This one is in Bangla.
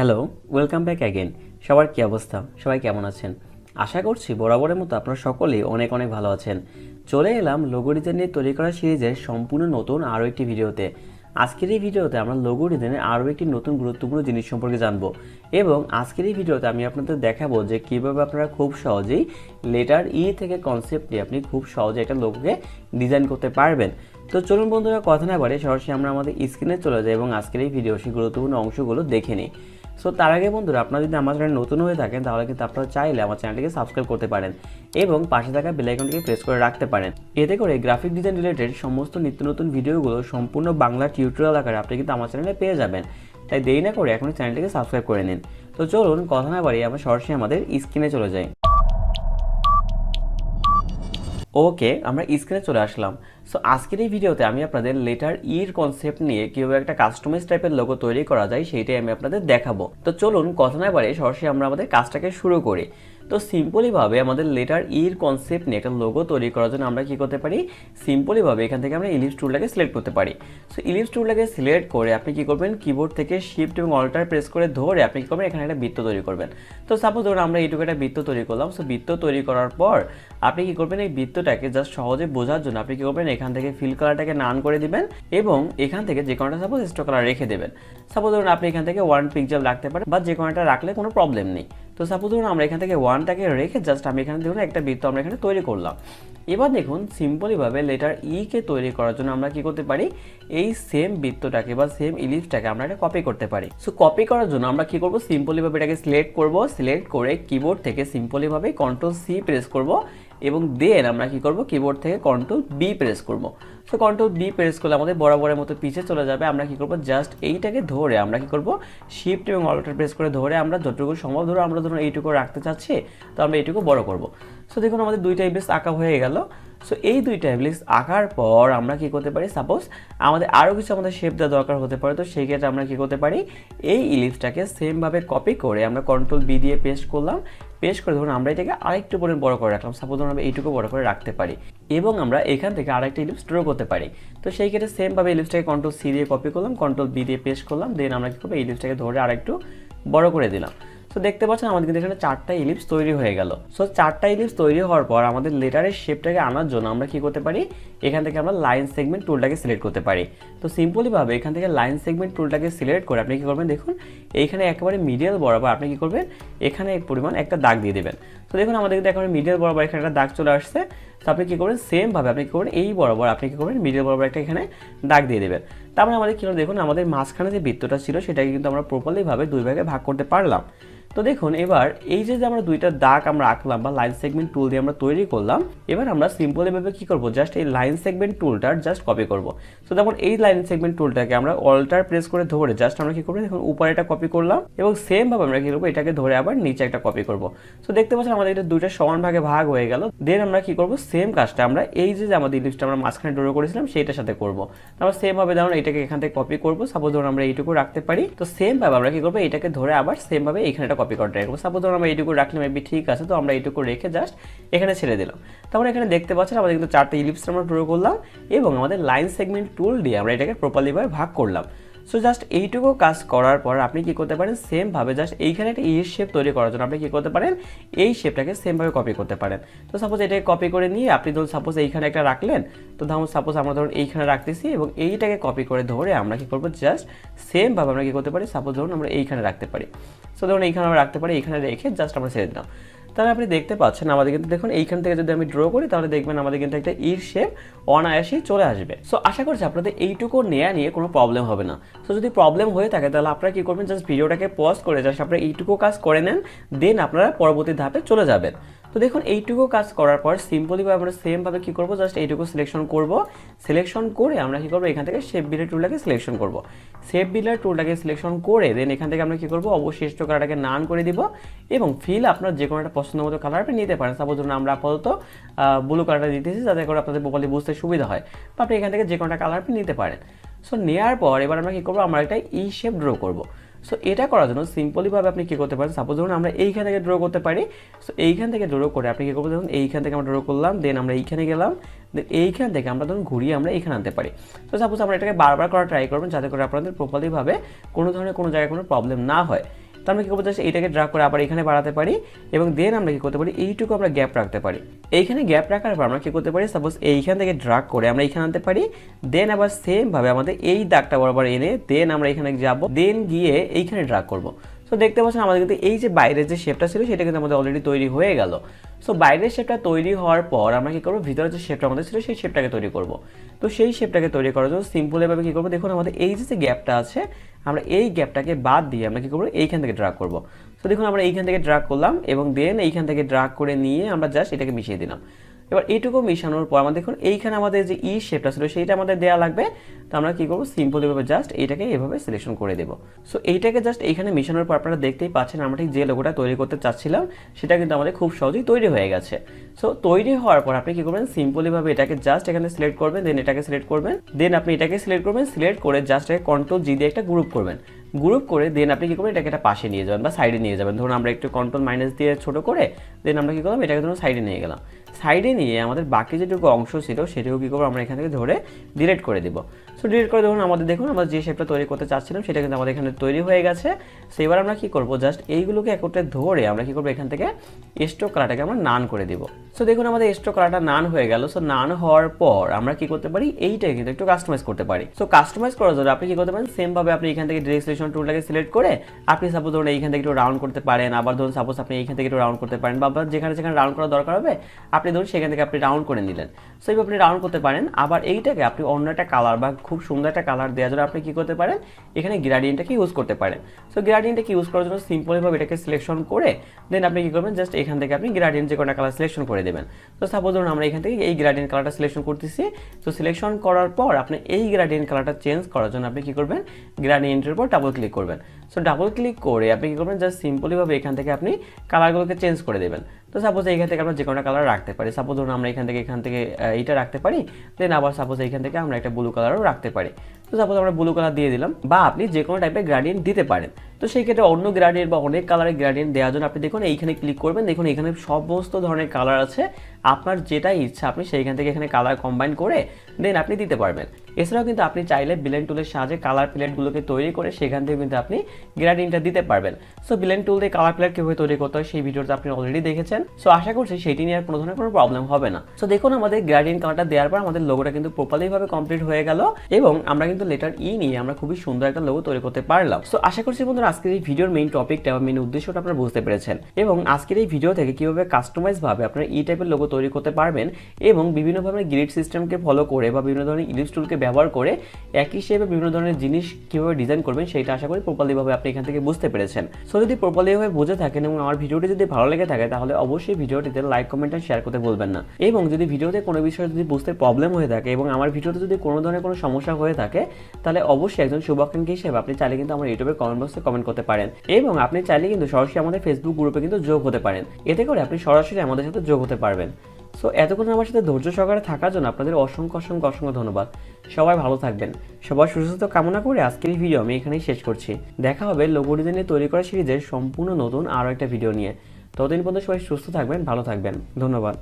Hello, welcome back again. সবার কী অবস্থা? সবাই কেমন আছেন? আশা করছি বরাবরের মতো আপনারা সকলেই অনেক অনেক ভালো আছেন। চলে এলাম লোগো ডিজাইন নিয়ে তৈরি করা সিরিজের সম্পূর্ণ নতুন আরও একটি ভিডিওতে। আজকের এই ভিডিওতে আমরা লোগো ডিজাইনের আরও একটি নতুন গুরুত্বপূর্ণ জিনিস সম্পর্কে জানবো এবং আজকের এই ভিডিওতে আমি আপনাদের দেখাবো যে কীভাবে আপনারা খুব সহজেই লেটার ই থেকে কনসেপ্ট নিয়ে আপনি খুব সহজে একটা লোগোকে ডিজাইন করতে পারবেন। তো চলুন বন্ধুরা, কথা না বাড়িয়ে সরাসরি আমরা আমাদের স্ক্রিনে চলে যাই এবং আজকের এই ভিডিও সেই গুরুত্বপূর্ণ অংশগুলো দেখে নিই। সো তার আগে বন্ধুরা, আপনারা যদি আমার চ্যানেল নতুন হয়ে থাকেন তাহলে কিন্তু আপনারা চাইলে আমার চ্যানেলটিকে সাবস্ক্রাইব করতে পারেন এবং পাশে থাকা বেল আইকনটিকে প্রেস করে রাখতে পারেন। এতে করে গ্রাফিক ডিজাইন রিলেটেড সমস্ত নিত্য নতুন ভিডিওগুলো সম্পূর্ণ বাংলা টিউটোরিয়াল আকারে আপনি কিন্তু আমার চ্যানেলে পেয়ে যাবেন। তাই দেরি না করে এখনই চ্যানেলটিকে সাবস্ক্রাইব করে নিন। তো চলুন কথা না বাড়িয়ে আমরা সরাসরি আমাদের স্ক্রিনে চলে যাই। ওকে, আমরা স্ক্রিনে চলে আসলাম। সো আজকের এই ভিডিওতে আমি আপনাদের লেটার ইর কনসেপ্ট নিয়ে কীভাবে একটা কাস্টমাইজ টাইপের লোগো তৈরি করা যায় সেইটাই আমি আপনাদের দেখাবো। তো চলুন কথা না বাড়িয়ে সরাসরি আমরা আমাদের কাজটাকে শুরু করি। তো সিম্পলিভাবে আমাদের লেটার ইর কনসেপ্ট নিয়ে একটা লোগো তৈরি করার জন্য আমরা কী করতে পারি, সিম্পলিভাবে এখান থেকে আমরা ইলিপস টুলটাকে সিলেক্ট করতে পারি। সো ইলিপস টুলটাকে সিলেক্ট করে আপনি কী করবেন, কিবোর্ড থেকে শিফট এবং অল্টার প্রেস করে ধরে আপনি কী করবেন, এখানে একটা বৃত্ত তৈরি করবেন। তো সাপোজ ধরুন আমরা এইটুকু একটা বৃত্ত তৈরি করলাম। সো বৃত্ত তৈরি করার পর আপনি কী করবেন, এই বৃত্তটাকে জাস্ট সহজে বোঝার জন্য আপনি কী করবেন, এখান থেকে ফিল কালারটাকে নান করে দিবেন এবং এখান থেকে যে কোনোটা সাপোজ স্ট্রোক কালার রেখে দেবেন। সাপোজ ধরুন আপনি এখান থেকে 1 পিক্সেল রাখতে পারেন বা যে কোনোটা রাখলে কোনো প্রবলেম নেই। তো সাপোজ ধরুন আমরা এখান থেকে 1টাকে রেখে জাস্ট আমি এখানে দেখুন একটা বৃত্ত আমরা এখানে তৈরি করলাম। এবার দেখুন সিম্পলিভাবে লেটার ই কে তৈরি করার জন্য আমরা কি করতে পারি, এই সেম বৃত্তটাকে বা সেম ইলিপসটাকে আমরা এটা কপি করতে পারি। সো কপি করার জন্য আমরা কি করব, সিম্পলিভাবে এটাকে সিলেক্ট করব, সিলেক্ট করে কিবোর্ড থেকে সিম্পলিভাবে কন্ট্রোল সি প্রেস করব এবং দেন আমরা কি করব, কিবোর্ড থেকে কন্ট্রোল বি প্রেস করব। সো কন্ট্রোল বি প্রেস করলে আমাদের বরাবরের মতো পিছে চলে যাবে। আমরা কি করব, জাস্ট এইটাকে ধরে আমরা কি করব, শিফট এবং অল্টার প্রেস করে ধরে আমরা যতটুকু সম্ভব ধরে আমরা ধরুন এইটুকু রাখতে চাচ্ছি, তো আমরা এইটুকু বড় করব। সো দেখুন আমাদের দুইটা ইলিপস আঁকা হয়ে গেল। সো এই দুইটা ইলিপস আঁকার পর আমরা কি করতে পারি, সাপোজ আমাদের আরও কিছু আমাদের শেপ দেওয়া দরকার হতে পারে। তো সেই ক্ষেত্রে আমরা কি করতে পারি, এই ইলিপসটাকে সেমভাবে কপি করে আমরা কন্ট্রোল বি দিয়ে পেস্ট করলাম। পেস্ট করে ধরুন আমরা এটাকে আরেকটু পরিমাণ বড় করে রাখলাম। সাপোজ ধরুন আমরা এইটুকু বড় করে রাখতে পারি এবং আমরা এখান থেকে আরেকটা ইলিপস ড্র করতে পারি। তো সেই ক্ষেত্রে সেমভাবে ইলিপসটাকে কন্ট্রোল সি দিয়ে কপি করলাম, কন্ট্রোল বি দিয়ে পেস্ট করলাম, দেন আমরা কি করবো, এই ইলিপসটাকে ধরে আরেকটু বড় করে দিলাম। সো দেখতে পাচ্ছেন আমাদের কিন্তু এখানে 4টা ইলিপস তৈরি হয়ে গেল। সো 4টা ইলিপস তৈরি হওয়ার পর আমাদের লেটারের শেপটাকে আনার জন্য আমরা কি করতে পারি, এখান থেকে আমরা লাইন সেগমেন্ট টুলটাকে সিলেক্ট করতে পারি। তো সিম্পলিভাবে এখান থেকে লাইন সেগমেন্ট টুলটাকে সিলেক্ট করে আপনি কি করবেন, দেখুন এইখানে একেবারে মিডিয়াল বরাবর আপনি কি করবেন, এখানে এই পরিমাণ একটা দাগ দিয়ে দেবেন। তো দেখুন আমাদের কিন্তু একেবারে মিডিয়াল বরাবর এখানে একটা দাগ চলে আসছে। তো আপনি কী করবেন, সেমভাবে আপনি কী করবেন, এই বরাবর আপনি কী করবেন, মিডিয়াল বরাবর একটা এখানে দাগ দিয়ে দেবেন। তারপরে আমাদের কী হলো, দেখুন আমাদের মাঝখানে যে বৃত্তটা ছিল সেটাকে কিন্তু আমরা প্রপারলিভাবে দুই ভাগে ভাগ করতে পারলাম। তো দেখুন এবার এই যে আমরা দুইটা দাগ আমরা আঁকলাম বা লাইন সেগমেন্ট টুল দিয়ে আমরা তৈরি করলাম, এবার আমরা সিম্পলিভাবে কী করবো, জাস্ট এই লাইন সেগমেন্ট টুলটার জাস্ট কপি করবো। তো তখন এই লাইন সেগমেন্ট টুলটাকে আমরা অল্টার প্রেস করে ধরে জাস্ট আমরা কী করবো, দেখুন উপরে এটা কপি করলাম এবং সেমভাবে আমরা কী করবো, এটাকে ধরে আবার নিচে একটা কপি করবো। সো দেখতে পাচ্ছেন আমাদের এটা দুইটা সমান ভাগে ভাগ হয়ে গেল। দেন আমরা কী করবো, সেম কাজটা আমরা এই যে আমাদের ইলিপসটা আমরা মাঝখানে ড্র করেছিলাম সেইটার সাথে করবো। আমরা সেমভাবে ধরুন এটাকে এখান থেকে কপি করবো। সাপোজ ধরুন আমরা এইটুকু রাখতে পারি। তো সেমভাবে আমরা কী করবো, এটাকে ধরে আবার সেমভাবে এখানে একটা কপি করতে রাখবো। সাপোজ ধরুন আমরা এইটুকু রাখলে মেবি ঠিক আছে, তো আমরা এইটুকু রেখে জাস্ট এখানে ছেড়ে দিলাম। তারপরে এখানে দেখতে পাচ্ছেন আমাদের কিন্তু 4টা ইলিপস আমরা ড্র করলাম এবং আমাদের লাইন সেগমেন্ট টুল দিয়ে আমরা এটাকে প্রপারলিভাবে ভাগ করলাম। সো জাস্ট এইটুকু কাজ করার পর আপনি কি করতে পারেন, সেমভাবে জাস্ট এইখানে একটা ইর শেপ তৈরি করার জন্য আপনি কি করতে পারেন, এই শেপটাকে সেমভাবে কপি করতে পারেন। তো সাপোজ এটাকে কপি করে নিয়ে আপনি ধরুন সাপোজ এইখানে একটা রাখলেন। তো ধরুন সাপোজ আমরা ধরুন এইখানে রাখতেছি এবং এইটাকে কপি করে ধরে আমরা কি করবো, জাস্ট সেমভাবে আমরা কি করতে পারি, সাপোজ ধরুন আমরা এইখানে রাখতে পারি। সো ধরুন এইখানে আমরা রাখতে পারি, এইখানে রেখে জাস্ট আমরা ছেড়ে দিলাম। তাহলে আপনি দেখতে পাচ্ছেন আমাদের কিন্তু দেখুন এইখান থেকে যদি আমি ড্র করি তাহলে দেখবেন আমাদের কিন্তু একটা ইর শেপ অনায়াসেই চলে আসবে। সো আশা করছি আপনাদের এইটুকু নেওয়া নিয়ে কোনো প্রবলেম হবে না। সো যদি প্রবলেম হয়ে থাকে তাহলে আপনারা কী করবেন, জাস্ট ভিডিওটাকে পজ করে জাস্ট আপনারা এইটুকু কাজ করে নেন, দেন আপনারা পরবর্তী ধাপে চলে যাবেন। তো দেখুন এইটুকু কাজ করার পর সিম্পলিভাবে আমরা সেমভাবে কী করবো, জাস্ট এইটুকু সিলেকশন করব। সিলেকশন করে আমরা কী করবো, এখান থেকে শেপ বিল্ডার টুলটাকে সিলেকশন করব। শেপ বিল্ডার টুলটাকে সিলেকশন করে দেন এখান থেকে আমরা কী করবো, অবশিষ্ট কালারটাকে নান করে দিব এবং ফিল আপনার যে কোনো একটা পছন্দ মতো কালার আপনি নিতে পারেন। সাপোজ ধরুন আমরা আপাতত ব্লু কালারটা দিতেছি যাতে করে আপনাদের প্রপারলি বুঝতে সুবিধা হয়, বা আপনি এখান থেকে যে কোনো একটা কালার আপনি নিতে পারেন। সো নেওয়ার পর এবার আমরা কী করবো, আমরা একটা ই শেপ ড্র করবো। সো এটা করার জন্য সিম্পলিভাবে আপনি কী করতে পারেন, সাপোজ ধরুন আমরা এইখান থেকে ড্র করতে পারি। সো এইখান থেকে ড্র করে আপনি কী করবো, ধরুন এইখান থেকে আমরা ড্র করলাম, দেন আমরা এইখানে গেলাম, দেন এইখান থেকে আমরা ধরুন ঘুরিয়ে আমরা এইখানে আনতে পারি। তো সাপোজ আমরা এটাকে বারবার করা ট্রাই করবেন যাতে করে আপনাদের প্রপারলিভাবে কোনো ধরনের কোনো জায়গায় কোনো প্রবলেম না হয়। আমরা কি করবো, জাস্ট এইটাকে ড্রাগ করে আবার এখানে বাড়াতে পারি এবং দেন আমরা কি করতে পারি, এইটুকু আমরা গ্যাপ রাখতে পারি। এইখানে গ্যাপ রাখার পর আমরা কি করতে পারি, সাপোজ এইখান থেকে ড্রাগ করে আমরা এইখানে আনতে পারি, দেন আবার সেম ভাবে আমাদের এই দাগটা বরাবর এনে দেন আমরা এখানে যাব, দেন গিয়ে এইখানে ড্রাগ করব। সো দেখতে পাচ্ছেন আমাদের কিন্তু এই যে বাইরের যে শেপটা ছিল সেটা কিন্তু আমাদের অলরেডি তৈরি হয়ে গেল। সো বাইরের শেপটা তৈরি হওয়ার পর আমরা কি করবো, ভিতরে যে শেপটা আমাদের ছিল সেই শেপটাকে তৈরি করব। তো সেই শেপটাকে তৈরি করার জন্য সিম্পল এভাবে কি করবো, দেখুন আমাদের এই যে গ্যাপটা আছে আমরা এই গ্যাপটাকে বাদ দিয়ে আমরা কি করবো, এইখান থেকে ড্রাগ করব। তো দেখুন আমরা এইখান থেকে ড্রাগ করলাম এবং দেন এইখান থেকে ড্রাগ করে নিয়ে আমরা জাস্ট এটাকে মিশিয়ে দিলাম। এবার এইটুকু মিশানোর পর আমাদের দেখুন এইখানে আমাদের যে ই শেপটা ছিল সেইটা আমাদের দেওয়া লাগবে। তো আমরা কি করবো, সিম্পল এভাবে জাস্ট এইটাকে এভাবে সিলেকশন করে দেবো। সো এইটাকে জাস্ট এইখানে মিশানোর পর আপনারা দেখতেই পাচ্ছেন আমরা ঠিক যে লোগোটা তৈরি করতে চাচ্ছিলাম সেটা কিন্তু আমাদের খুব সহজেই তৈরি হয়ে গেছে। সো তৈরি হওয়ার পর আপনি কি করবেন, সিম্পলিভাবে এটাকে জাস্ট এখানে সিলেক্ট করবেন, দেন এটাকে সিলেক্ট করবেন, দেন আপনি এটাকে সিলেক্ট করবেন, সিলেক্ট করে জাস্ট এটাকে কন্ট্রোল জি দিয়ে একটা গ্রুপ করবেন। গ্রুপ করে দেন আপনি কি করবেন, এটাকে একটা পাশে নিয়ে যাবেন বা সাইডে নিয়ে যাবেন। ধরুন আমরা একটু কন্ট্রোল মাইনাস দিয়ে ছোট করে দেন আমরা কি করলাম, এটাকে ধরুন সাইডে নিয়ে গেলাম। সাইডে নিয়ে আমাদের বাকি যেটুকু অংশ ছিল সেটুকু কী করবো, আমরা এখান থেকে ধরে ডিলিট করে দেবো। সো ডিলিট করে ধরুন আমাদের দেখুন আমরা যে শেপটা তৈরি করতে চাচ্ছিলাম সেটা কিন্তু আমাদের এখানে তৈরি হয়ে গেছে। সো এবার আমরা কী করবো, জাস্ট এইগুলোকে একত্রে ধরে আমরা কী করবো, এখান থেকে স্ট্রোক কালারটাকে আমরা নান করে দিব। সো দেখুন আমাদের স্ট্রোক কালারটা নান হয়ে গেল। সো নান হওয়ার পর আমরা কি করতে পারি, এইটাকে কিন্তু একটু কাস্টমাইজ করতে পারি। সো কাস্টমাইজ করার জন্য আপনি কি করতে পারেন, সেম ভাবে আপনি এখান থেকে ডিরেক্ট সিলেকশন টুলটাকে সিলেক্ট করে আপনি সাপোজ ধরুন এইখান থেকে একটু রাউন্ড করতে পারেন, আবার ধরুন সাপোজ আপনি এইখান থেকে একটু রাউন্ড করতে পারেন, বা যেখানে যেখানে রাউন্ড করা দরকার হবে আপনি ধরুন সেখান থেকে আপনি রাউন্ড করে নিলেন। সো এইভাবে আপনি রাউন্ড করতে পারেন। আবার এইটাকে আপনি অন্য একটা কালার বা খুব সুন্দর একটা কালার দেওয়ার জন্য আপনি কি করতে পারেন, এখানে গ্রেডিয়েন্টটাকে ইউজ করতে পারেন। সো গ্রেডিয়েন্টটাকে ইউজ করার জন্য সিম্পলভাবে এটাকে সিলেকশন করে দেন আপনি কি করবেন, জাস্ট এখান থেকে আপনি গ্রেডিয়েন্ট যে কোনো কালার সিলেকশন করে দেবেন। তো সাপোজ ধরুন আমরা এখান থেকে এই গ্রেডিয়েন্ট কালারটা সিলেকশন করতেছি। তো সিলেকশন করার পর আপনি এই গ্রেডিয়েন্ট কালারটা চেঞ্জ করার জন্য আপনি কি করবেন, গ্রেডিয়েন্টের উপর ডাবল ক্লিক করবেন। সো ডাবল ক্লিক করে আপনি কি করবেন, জাস্ট সিম্পলিভাবে এখান থেকে আপনি কালারগুলোকে চেঞ্জ করে দেবেন। তো সাপোজ এইখান থেকে আমরা যে কোনো কালার রাখতে পারি, সাপোজ ধরুন আমরা এখান থেকে এইটা রাখতে পারি, দেন আবার সাপোজ এইখান থেকে আমরা একটা ব্লু কালারও রাখতে পারি। তো সাপোজ আমরা ব্লু কালার দিয়ে দিলাম, বা আপনি যে কোনো টাইপের গ্রেডিয়েন্ট দিতে পারেন। তো সেই ক্ষেত্রে অন্য গ্রেডিয়েন্ট বা অনেক কালারের গ্রেডিয়েন্ট দেওয়ার জন্য আপনি দেখুন এইখানে ক্লিক করবেন, দেখুন এখানে সমস্ত ধরনের কালার আছে, আপনার যেটা ইচ্ছা আপনি সেইখান থেকে এখানে কালার কম্বাইন করে দেন আপনি দিতে পারবেন। এছাড়াও কিন্তু আপনি চাইলে ব্লেন্ড টুলের সাহায্যে কালার প্লেটগুলোকে তৈরি করে সেখান থেকে কিন্তু আপনি গ্রেডিয়েন্টটা দিতে পারবেন। সো ব্লেন্ড টুল দিয়ে কালার প্লেট কীভাবে তৈরি করতে হয় সেই ভিডিওটা আপনি অলরেডি দেখেছেন। সো আশা করছি সেটি নিয়ে আর কোনো ধরনের কোনো প্রবলেম হবে না। সো দেখুন আমাদের গ্রেডিয়েন্ট কালারটা দেওয়ার পর আমাদের লোগোটা কিন্তু প্রপারলিভাবে কমপ্লিট হয়ে গেল এবং আমরা কিন্তু লেটার ই নিয়ে আমরা খুবই সুন্দর একটা লোগো তৈরি করতে পারলাম। সো আশা করছি বন্ধুরা আজকের এই ভিডিওর মেইন টপিকটা বা মেইন উদ্দেশ্যটা আপনারা বুঝতে পেরেছেন এবং আজকের এই ভিডিও থেকে কীভাবে কাস্টমাইজ ভাবে আপনারা এই টাইপের লোগো তৈরি করতে পারবেন এবং বিভিন্ন ধরনের গ্রিড সিস্টেমকে ফলো করে বা বিভিন্ন ধরনের ইলিপস টুলকে ব্যবহার করে একই শেপে বিভিন্ন ধরনের জিনিস কীভাবে ডিজাইন করবেন সেটা আশা করি প্রপারলিভাবে আপনি এখান থেকে বুঝতে পেরেছেন। সো যদি প্রপারলিভাবে বুঝে থাকেন এবং আমার ভিডিওটি যদি ভালো লেগে থাকে তাহলে অবশ্যই ভিডিওটিতে লাইক, কমেন্ট আর শেয়ার করতে ভুলবেন না। এবং যদি ভিডিওতে কোনো বিষয়ে যদি বুঝতে প্রবলেম হয়ে থাকে এবং আমার ভিডিওতে যদি কোনো ধরনের কোনো সমস্যা হয়ে থাকে তাহলে অবশ্যই একজন শুভাকাঙ্ক্ষী হিসেবে আপনি চাইলে কিন্তু আমার ইউটিউবের কমেন্ট বক্সে কমেন্ট করতে পারেন এবং আপনি চাইলে কিন্তু সরাসরি আমাদের ফেসবুক গ্রুপে কিন্তু যোগ হতে পারেন। এতে করে আপনি সরাসরি আমাদের সাথে যোগ হতে পারবেন। সো এতক্ষণ আমার সাথে ধৈর্য সহকারে থাকার জন্য আপনাদের অসংখ্য অসংখ্য অসংখ্য ধন্যবাদ। সবাই ভালো থাকবেন। সবার সুস্বাস্থ্য কামনা করে আজকের এই ভিডিও আমি এখানেই শেষ করছি। দেখা হবে লোগো ডিজাইনে তৈরি করা সিরিজের সম্পূর্ণ নতুন আরও একটা ভিডিও নিয়ে। ততদিন পর্যন্ত সবাই সুস্থ থাকবেন, ভালো থাকবেন। ধন্যবাদ।